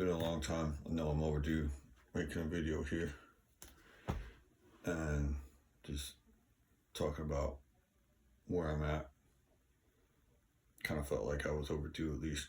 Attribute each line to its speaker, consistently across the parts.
Speaker 1: been a long time. I know I'm overdue making a video here and just talking about where I'm at. Kind of felt like I was overdue, at least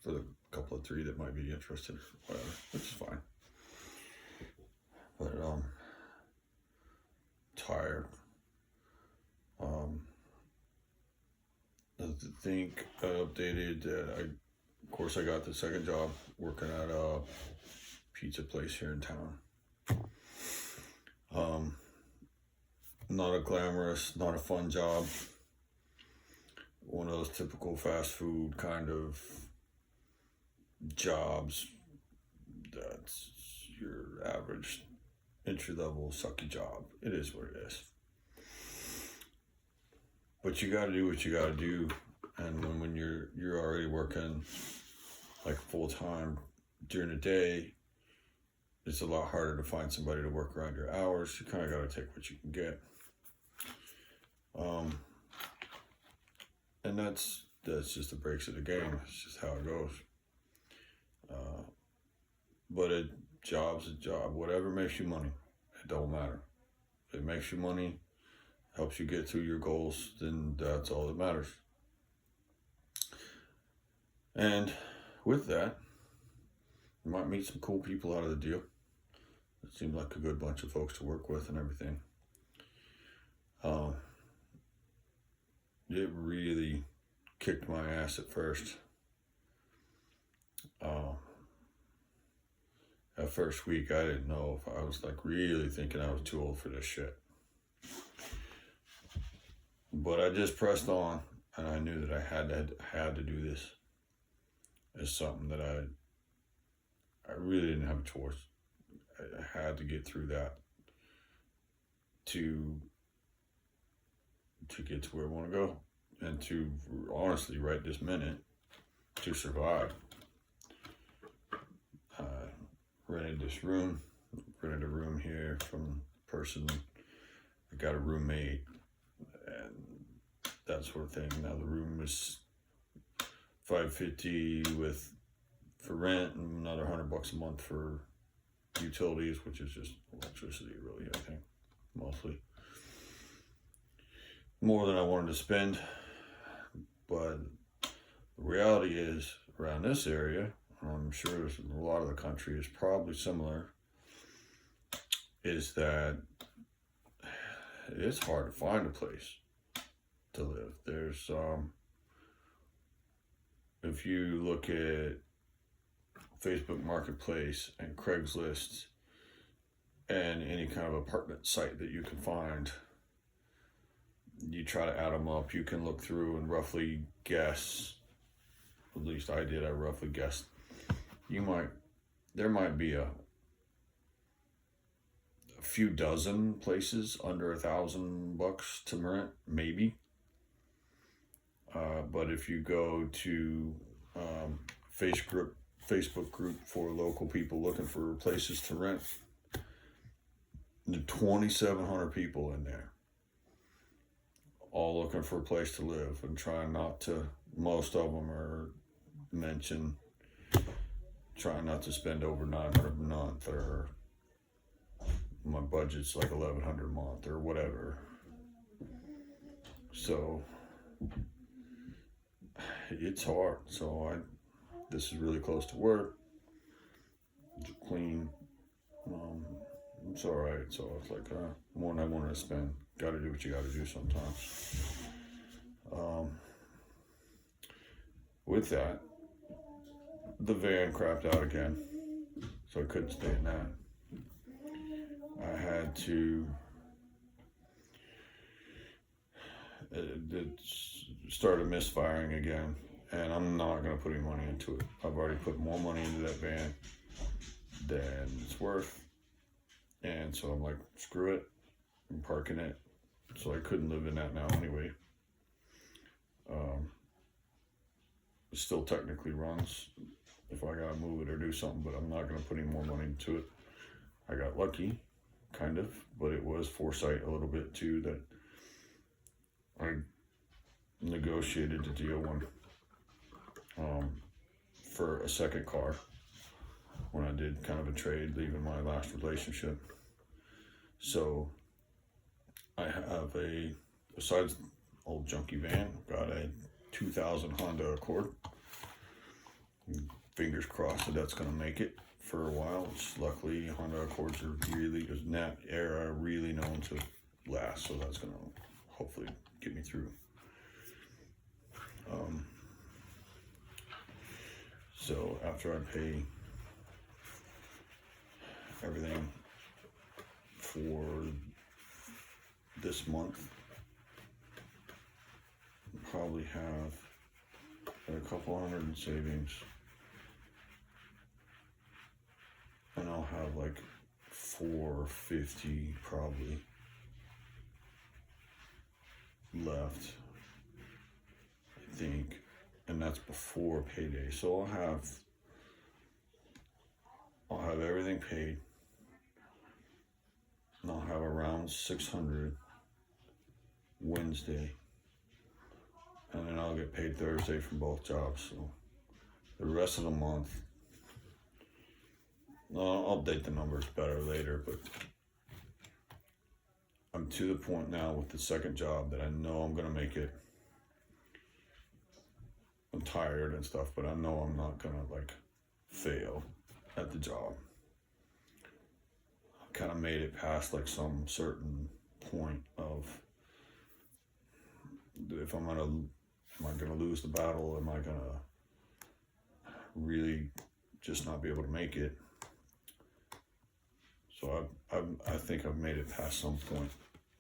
Speaker 1: for the couple of three that might be interested, whatever, which is fine. But tired. I think I updated that of course I got the second job working at a pizza place here in town. Not a glamorous, not a fun job. One of those typical fast food kind of jobs that's your average entry-level sucky job. It is what it is. But you gotta do what you gotta do. And when you're already working like full-time during the day, it's a lot harder to find somebody to work around your hours. You kind of got to take what you can get. And that's just the breaks of the game. It's just how it goes. But a job's a job. Whatever makes you money, it don't matter. If it makes you money, helps you get to your goals, then that's all that matters. And with that, you might meet some cool people out of the deal. It seemed like a good bunch of folks to work with and everything. It really kicked my ass at first. That first week, I didn't know if I was like really thinking I was too old for this shit. But I just pressed on, and I knew that I had to do this. It's something that I really didn't have a choice. I had to get through that to get to where I want to go, and to honestly, right this minute, to survive. Rented a room here from a person. I got a roommate and that sort of thing. Now the room is $550 for rent and another $100 a month for utilities, which is just electricity, really. I think mostly more than I wanted to spend. But the reality is, around this area, I'm sure a lot of the country is probably similar, is that it's hard to find a place to live. There's if you look at Facebook Marketplace and Craigslist and any kind of apartment site that you can find, you try to add them up, you can look through and roughly guess, at least I did, I roughly guessed, there might be a few dozen places under $1,000 to rent, maybe. But if you go to Facebook group for local people looking for places to rent, the 2,700 people in there, all looking for a place to live and trying not to. Most of them are trying not to spend over $900 a month, or my budget's like $1,100 a month or whatever. So it's hard. So this is really close to work. It's clean. It's all right. So it's like more than I wanted to spend. Got to do what you got to do sometimes. With that, the van crapped out again, so I couldn't stay in that. I had to. It started misfiring again, and I'm not going to put any money into it. I've already put more money into that van than it's worth, and so I'm like, screw it, I'm parking it. So I couldn't live in that now anyway. It still technically runs if I gotta move it or do something, but I'm not gonna put any more money into it. I got lucky, kind of, but it was foresight a little bit too, that I negotiated the deal when for a second car when I did kind of a trade, leaving my last relationship. So I have besides old junky van, got a 2000 Honda Accord. Fingers crossed that that's going to make it for a while, which luckily Honda Accords are in that era, really known to last. So that's going to hopefully get me through. So after I pay everything for this month, I'll probably have a couple hundred in savings, and I'll have like $450 probably left, I think, and that's before payday. So I'll have everything paid, and I'll have around 600 Wednesday, and then I'll get paid Thursday from both jobs. So the rest of the month, I'll update the numbers better later, but I'm to the point now with the second job that I know I'm gonna make it. I'm tired and stuff, but I know I'm not gonna like fail at the job. I kind of made it past like some certain point of, am I gonna lose the battle? Am I gonna really just not be able to make it? So I think I've made it past some point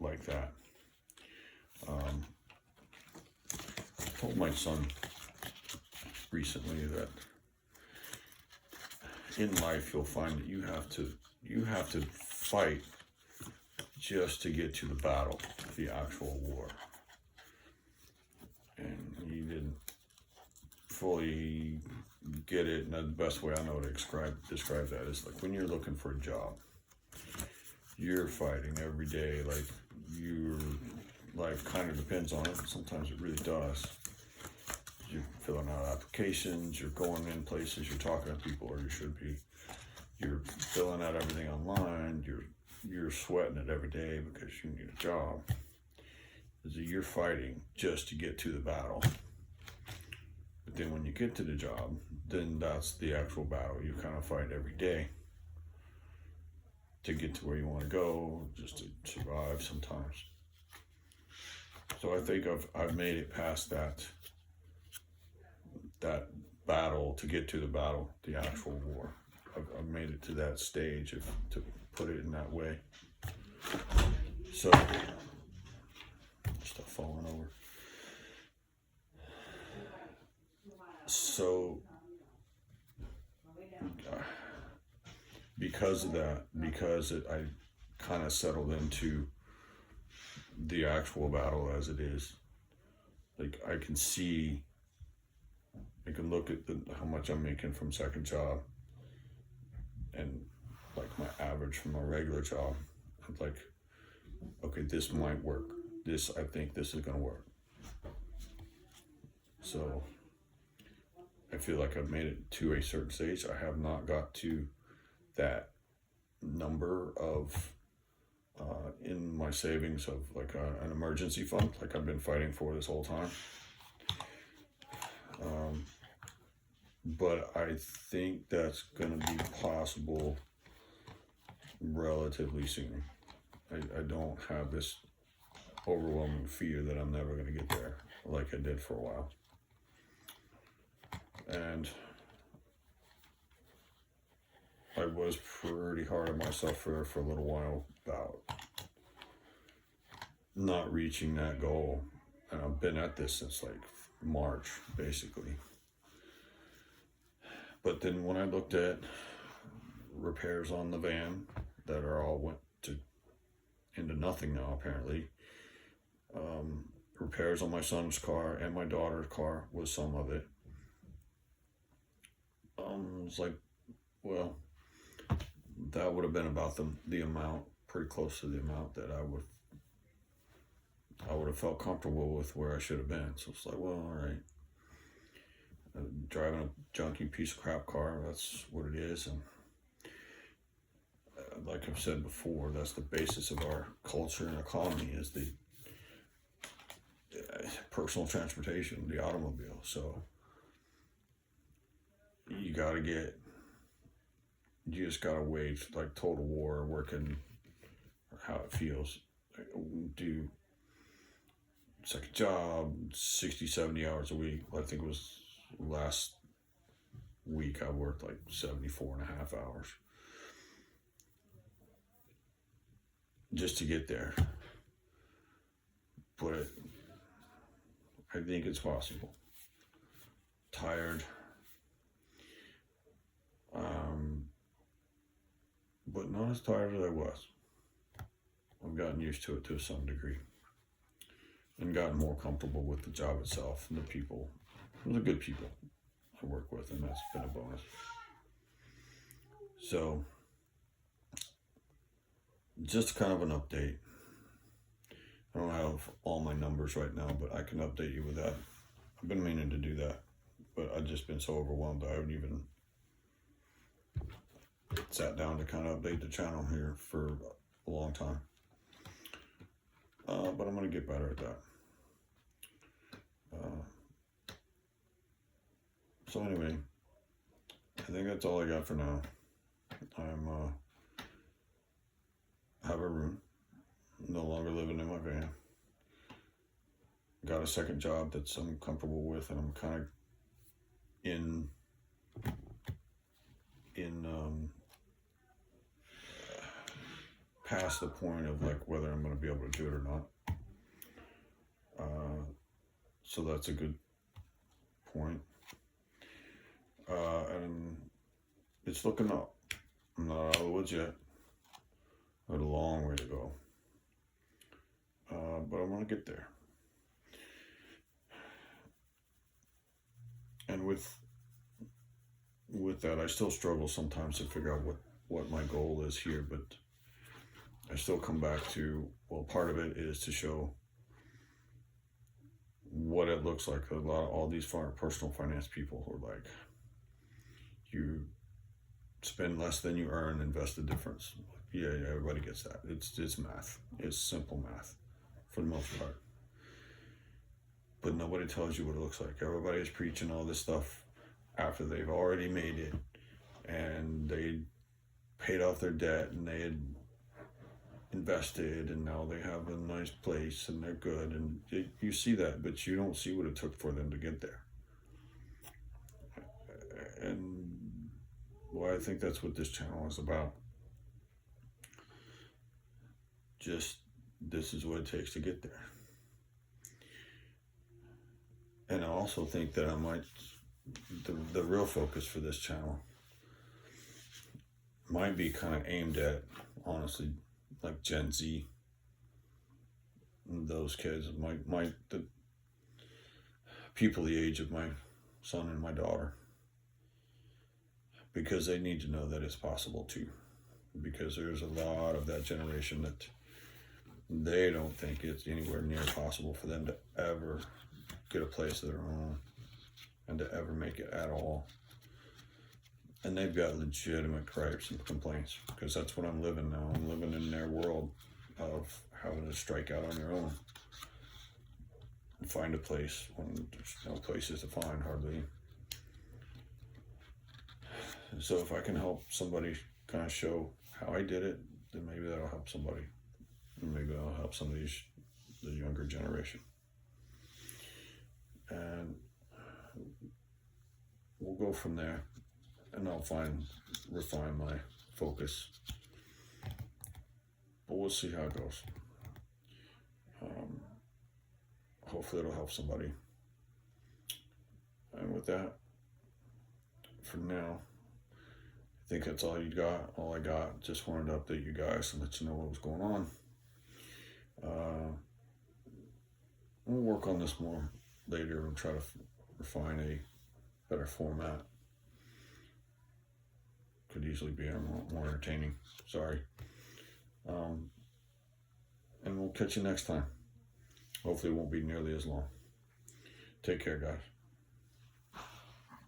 Speaker 1: like that. I told my son recently that in life you'll find that you have to fight just to get to the battle, the actual war. And he didn't fully get it, and the best way I know to describe that is like when you're looking for a job, you're fighting every day, like your life kind of depends on it. Sometimes it really does. You're filling out applications, you're going in places, you're talking to people, or you should be. You're filling out everything online, you're sweating it every day because you need a job. You're fighting just to get to the battle. But then when you get to the job, then that's the actual battle. You kind of fight every day to get to where you want to go, just to survive sometimes. So I think I've made it past that battle to get to the battle, the actual war. I've made it to that stage, to put it in that way. So, stuff falling over. So, because of that, I kind of settled into the actual battle as it is. Like I can look at how much I'm making from second job, and like my average from my regular job. I'm like, okay, this might work. I think this is gonna work. So I feel like I've made it to a certain stage. I have not got to that number of in my savings of like an emergency fund, like I've been fighting for this whole time. But I think that's going to be possible relatively soon. I don't have this overwhelming fear that I'm never going to get there like I did for a while. And I was pretty hard on myself for a little while about not reaching that goal. And I've been at this since like March, basically. But then when I looked at repairs on the van that are all went into nothing now, apparently. Repairs on my son's car and my daughter's car was some of it. It's like, well, that would have been about the amount, pretty close to the amount that I would have felt comfortable with where I should have been. So it's like, well, all right. driving a junky piece of crap car. That's what it is. And like I've said before, that's the basis of our culture and economy, is the personal transportation, the automobile. So you just gotta wage like total war, working how it feels. Do second job, 60, 70 hours a week. I think it was last week I worked like 74.5 hours just to get there. But I think it's possible. Tired. But not as tired as I was. I've gotten used to it to some degree. And gotten more comfortable with the job itself and the people. The good people I work with, and that's been a bonus. So, just kind of an update. I don't have all my numbers right now, but I can update you with that. I've been meaning to do that, but I've just been so overwhelmed I haven't even sat down to kind of update the channel here for a long time. But I'm going to get better at that. So anyway, I think that's all I got for now. I'm have a room, no longer living in my van. Got a second job that I'm comfortable with, and I'm kind of in past the point of like whether I'm going to be able to do it or not. So that's a good point. And it's looking up. I'm not out of the woods yet. I have a long way to go. But I'm going to get there. And with that, I still struggle sometimes to figure out what my goal is here, but I still come back to, well, part of it is to show what it looks like. All these personal finance people who are like, you spend less than you earn, invest the difference. Yeah, everybody gets that. It's math. It's simple math for the most part. But nobody tells you what it looks like. Everybody's preaching all this stuff after they've already made it, and they paid off their debt, and they had invested, and now they have a nice place, and they're good, and you see that, but you don't see what it took for them to get there. And well, I think that's what this channel is about. Just, this is what it takes to get there. And I also think that the real focus for this channel might be kind of aimed at, honestly, like Gen Z, those kids, the people the age of my son and my daughter, because they need to know that it's possible too, because there's a lot of that generation that they don't think it's anywhere near possible for them to ever get a place of their own and to ever make it at all. And they've got legitimate gripes and complaints, because that's what I'm living now. I'm living in their world of having to strike out on your own and find a place when there's no places to find, hardly. So if I can help somebody kind of show how I did it, then maybe that'll help somebody. And maybe that'll help some of the younger generation. And we'll go from there, and I'll refine my focus. But we'll see how it goes. Hopefully it'll help somebody. And with that, for now, I think that's all I got. Just wanted to update you guys and let you know what was going on. We'll work on this more later and try to refine a better format. Could easily be more entertaining. Sorry. And we'll catch you next time. Hopefully it won't be nearly as long. Take care, guys.